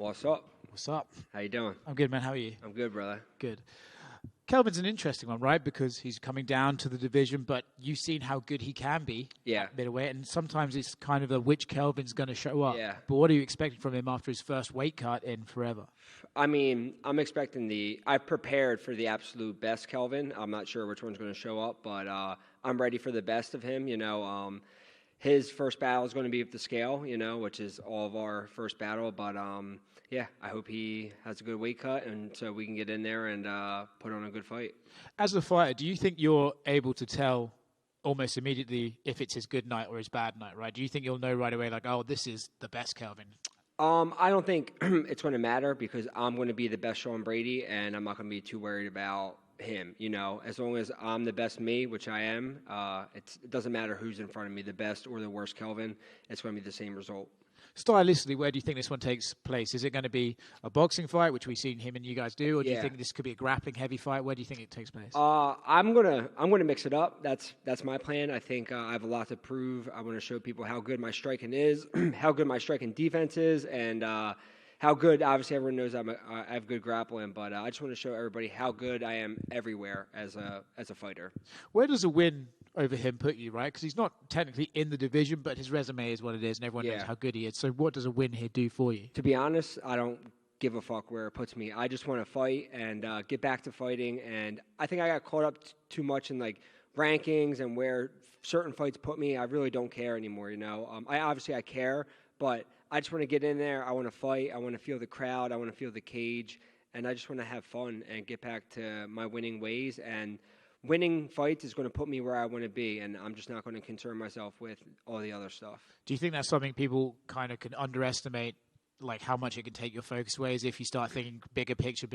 What's up? What's up? How you doing? I'm good, man. How are you? I'm good, brother. Good. Kelvin's an interesting one, right? Because he's coming down to the division, but you've seen how good he can be at middleweight, and sometimes it's kind of which Kelvin's going to show up. Yeah. But what are you expecting from him after his first weight cut in forever? I mean, I'm expecting I've prepared for the absolute best Kelvin. I'm not sure which one's going to show up, but I'm ready for the best of him. His first battle is going to be with the scale, which is all of our first battle. But, I hope he has a good weight cut, and so we can get in there and put on a good fight. As a fighter, do you think you're able to tell almost immediately if it's his good night or his bad night, right? Do you think you'll know right away, like, oh, this is the best Kelvin? I don't think it's going to matter because I'm going to be the best Sean Brady, and I'm not going to be too worried about him. As long as I'm the best me, which I am, it doesn't matter who's in front of me, the best or the worst Kelvin. It's going to be the same result. Stylistically, where do you think this one takes place? Is it going to be a boxing fight, which we've seen him and you guys do, or do you think this could be a grappling heavy fight? Where do you think it takes place? I'm gonna mix it up. That's my plan. I think I have a lot to prove. I want to show people how good my striking is, how good my striking defense is, and how good. Obviously, everyone knows I have good grappling, but I just want to show everybody how good I am everywhere as a fighter. Where does a win over him put you, right? Because he's not technically in the division, but his resume is what it is, and everyone knows how good he is. So what does a win here do for you? To be honest, I don't give a fuck where it puts me. I just want to fight and get back to fighting. And I think I got caught up too much in rankings and where certain fights put me. I really don't care anymore. I care, but I just want to get in there. I want to fight. I want to feel the crowd. I want to feel the cage, and I just want to have fun and get back to my winning ways. And winning fights is going to put me where I want to be, and I'm just not going to concern myself with all the other stuff. Do you think that's something people kind of can underestimate, like how much it can take your focus away, is if you start thinking bigger picture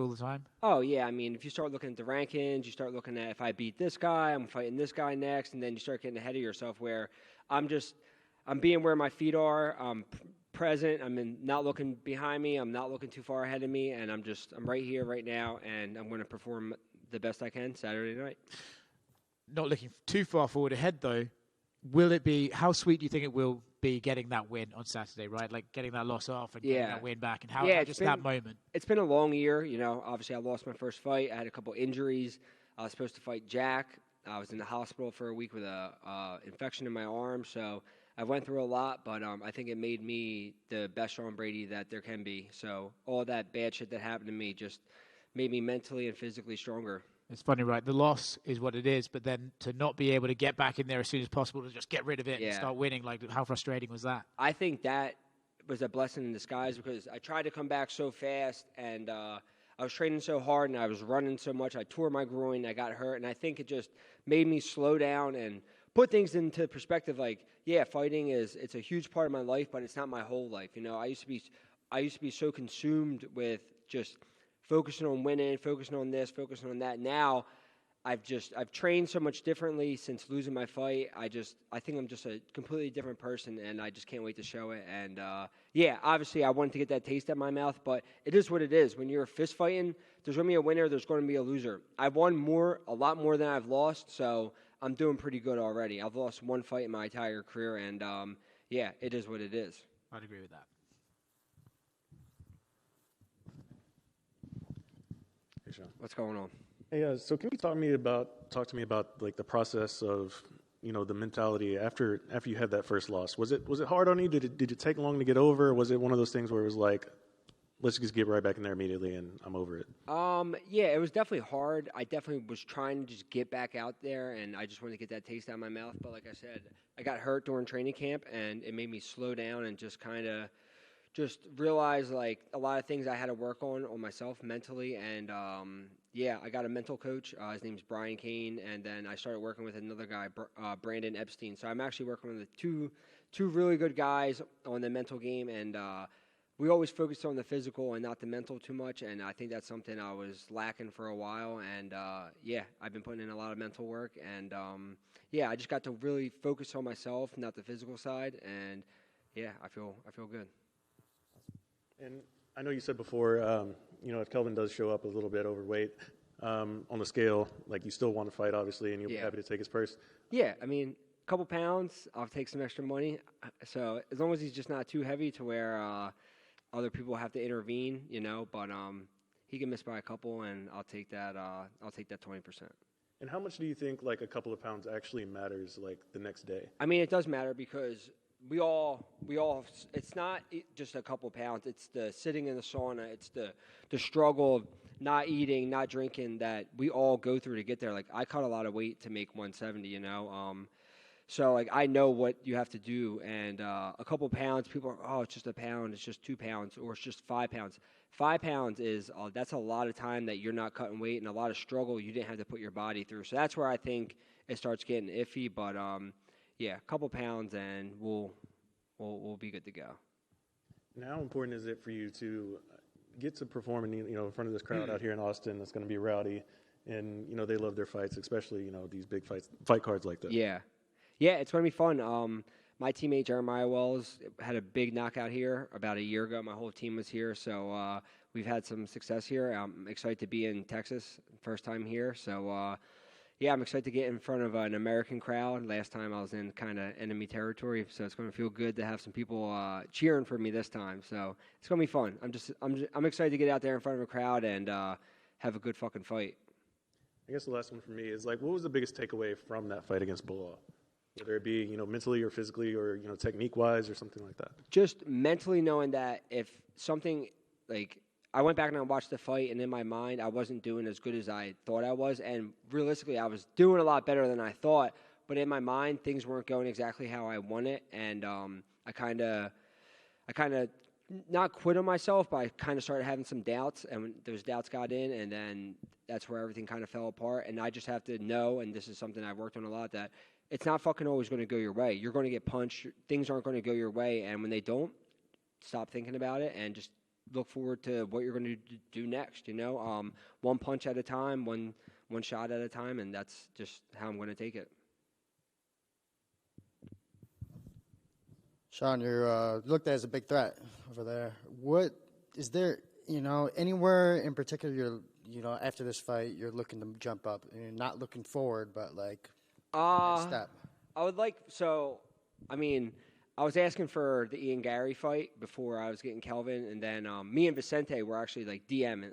all the time? Oh, yeah. I mean, if you start looking at the rankings, you start looking at if I beat this guy, I'm fighting this guy next, and then you start getting ahead of yourself where I'm being where my feet are. I'm present. I'm not looking behind me. I'm not looking too far ahead of me, and I'm right here, right now, and I'm going to perform the best I can Saturday night. Not looking too far forward ahead, though, how sweet do you think it will be getting that win on Saturday, right? Like getting that loss off and getting that win back, and that moment. It's been a long year, Obviously, I lost my first fight. I had a couple injuries. I was supposed to fight Jack. I was in the hospital for a week with a infection in my arm, so I went through a lot, but I think it made me the best Sean Brady that there can be. So all that bad shit that happened to me just made me mentally and physically stronger. It's funny, right? The loss is what it is, but then to not be able to get back in there as soon as possible, to just get rid of it and start winning, how frustrating was that? I think that was a blessing in disguise because I tried to come back so fast, and I was training so hard, and I was running so much. I tore my groin, I got hurt, and I think it just made me slow down and put things into perspective. Fighting it's a huge part of my life, but it's not my whole life. I used to be so consumed with just focusing on winning, focusing on this, focusing on that. Now, I've trained so much differently since losing my fight. I think I'm just a completely different person, and I just can't wait to show it. And obviously I wanted to get that taste out of my mouth, but it is what it is. When you're fist fighting, there's going to be a winner, there's going to be a loser. I've won a lot more than I've lost, so I'm doing pretty good already. I've lost one fight in my entire career, and it is what it is. I'd agree with that. Hey, Sean. What's going on? Hey, so can you talk to me about the process of the mentality after you had that first loss? Was it hard on you? Did it take long to get over? Or was it one of those things where it was like, let's just get right back in there immediately and I'm over it? It was definitely hard. I definitely was trying to just get back out there, and I just wanted to get that taste out of my mouth. But like I said, I got hurt during training camp, and it made me slow down and just kind of realize a lot of things I had to work on myself mentally. And I got a mental coach. His name's Brian Kane, and then I started working with another guy, Brandon Epstein. So I'm actually working with two really good guys on the mental game, and we always focused on the physical and not the mental too much, and I think that's something I was lacking for a while. And I've been putting in a lot of mental work, and I just got to really focus on myself, not the physical side. And I feel good. And I know you said before, if Kelvin does show up a little bit overweight on the scale, you still want to fight, obviously, and you'll be happy to take his purse. Yeah, I mean, a couple pounds, I'll take some extra money. So as long as he's just not too heavy to where other people have to intervene, but he can miss by a couple, and I'll take that 20%. And how much do you think like a couple of pounds actually matters like the next day? I mean, it does matter because we all it's not just a couple pounds, it's the sitting in the sauna, it's the struggle of not eating, not drinking that we all go through to get there. Like I cut a lot of weight to make 170, so like I know what you have to do, and a couple pounds, people are, oh, it's just a pound, it's just 2 pounds, or it's just 5 pounds. 5 pounds is that's a lot of time that you're not cutting weight and a lot of struggle you didn't have to put your body through. So that's where I think it starts getting iffy. But yeah, a couple pounds and we'll be good to go. And how important is it for you to get to perform in front of this crowd out here in Austin that's going to be rowdy, and they love their fights, especially these big fight cards like this? Yeah, it's going to be fun. My teammate Jeremiah Wells had a big knockout here about a year ago. My whole team was here, so we've had some success here. I'm excited to be in Texas, first time here. So, yeah, I'm excited to get in front of an American crowd. Last time I was in kind of enemy territory, so it's going to feel good to have some people cheering for me this time. So it's going to be fun. I'm excited to get out there in front of a crowd and have a good fucking fight. I guess the last one for me is like, what was the biggest takeaway from that fight against Bilal? Whether it be, mentally or physically or, technique-wise or something like that. Just mentally knowing that if something, like, I went back and I watched the fight, and in my mind, I wasn't doing as good as I thought I was. And realistically, I was doing a lot better than I thought. But in my mind, things weren't going exactly how I wanted. And I kind of not quit on myself, but I kind of started having some doubts. And when those doubts got in, and then that's where everything kind of fell apart. And I just have to know, and this is something I've worked on a lot, that it's not fucking always going to go your way. You're going to get punched. Things aren't going to go your way. And when they don't, stop thinking about it and just look forward to what you're going to do next, one punch at a time, one shot at a time, and that's just how I'm going to take it. Sean, you're looked at as a big threat over there. What is there, anywhere in particular after this fight you're looking to jump up? You're not looking forward, but like next step. I would like, I was asking for the Ian Gary fight before I was getting Kelvin, and then me and Vicente were actually like DMing.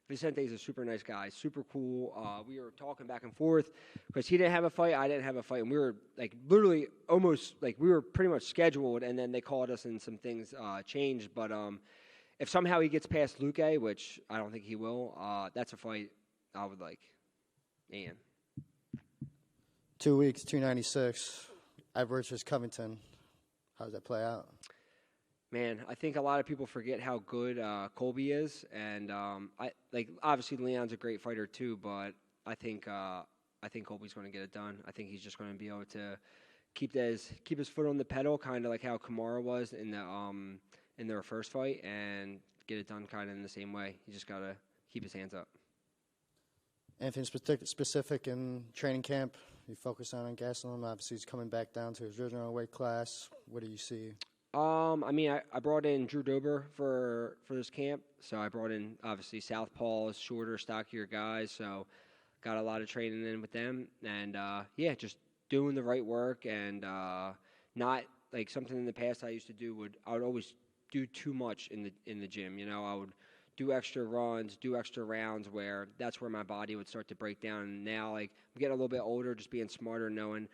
Vicente's a super nice guy, super cool. We were talking back and forth because he didn't have a fight, I didn't have a fight, and we were like literally almost like we were pretty much scheduled, and then they called us and some things changed. But if somehow he gets past Luque, which I don't think he will, that's a fight I would like. Ian. 2 weeks, 296. I versus Covington. How does that play out? Man, I think a lot of people forget how good Colby is, and obviously Leon's a great fighter too, but I think Colby's going to get it done. I think he's just going to be able to keep his foot on the pedal, kind of like how Kamara was in their first fight, and get it done kind of in the same way. He just got to keep his hands up. Anything specific in training camp you focus on Gastelum? Obviously, he's coming back down to his original weight class. What do you see? I brought in Drew Dober for this camp. So I brought in, obviously, southpaws, shorter, stockier guys. So got a lot of training in with them. And, just doing the right work and not like something in the past I used to do. I would always do too much in the gym. I would do extra runs, do extra rounds where that's where my body would start to break down. And now, like, I'm getting a little bit older, just being smarter, knowing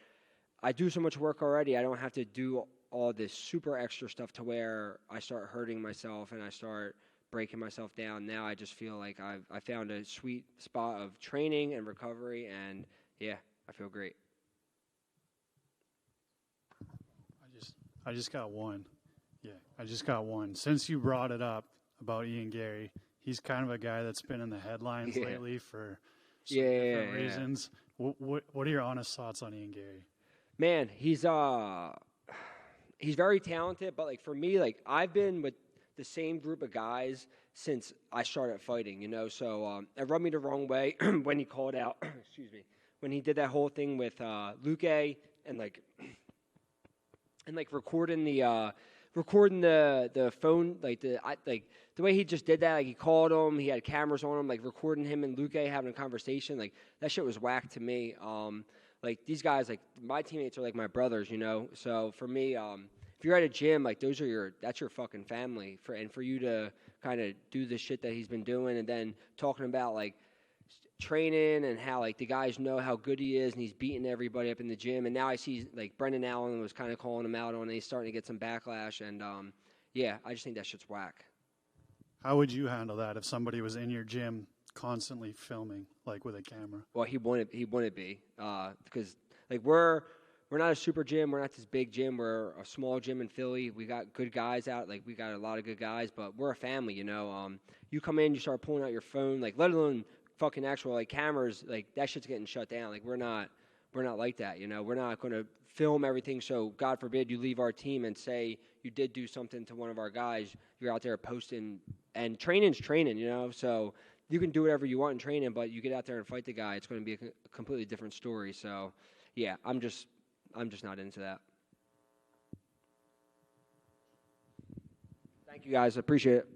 I do so much work already. I don't have to do all this super extra stuff to where I start hurting myself and I start breaking myself down. Now I just feel like I found a sweet spot of training and recovery, and, yeah, I feel great. I just got one. Yeah, I just got one. Since you brought it up, about Ian Gary, he's kind of a guy that's been in the headlines lately for some different reasons. What are your honest thoughts on Ian Gary? Man, he's very talented, but like for me, like I've been with the same group of guys since I started fighting, So it rubbed me the wrong way when he called out. Excuse me, when he did that whole thing with Luque and recording the phone, the way he just did that, like he called him, he had cameras on him, like recording him and Luque having a conversation, like that shit was whack to me. Like these guys, like my teammates are like my brothers, So for me, if you're at a gym, like that's your fucking family. For you to kind of do the shit that he's been doing, and then talking about like training and how like the guys know how good he is, and he's beating everybody up in the gym. And now I see like Brendan Allen was kind of calling him out on, and he's starting to get some backlash. And yeah, I just think that shit's whack. How would you handle that if somebody was in your gym constantly filming, like with a camera? Well, he wouldn't be because like we're not a super gym. We're not this big gym. We're a small gym in Philly. We got good guys out. Like we got a lot of good guys, but we're a family. You know, you come in, you start pulling out your phone, like let alone fucking actual like cameras. Like that shit's getting shut down. Like we're not like that. You know, we're not going to film everything. So God forbid you leave our team and say you did do something to one of our guys. You're out there posting, and training's training. You know, so you can do whatever you want in training, but you get out there and fight the guy, it's going to be a completely different story. So, yeah, I'm just not into that. Thank you, guys. I appreciate it.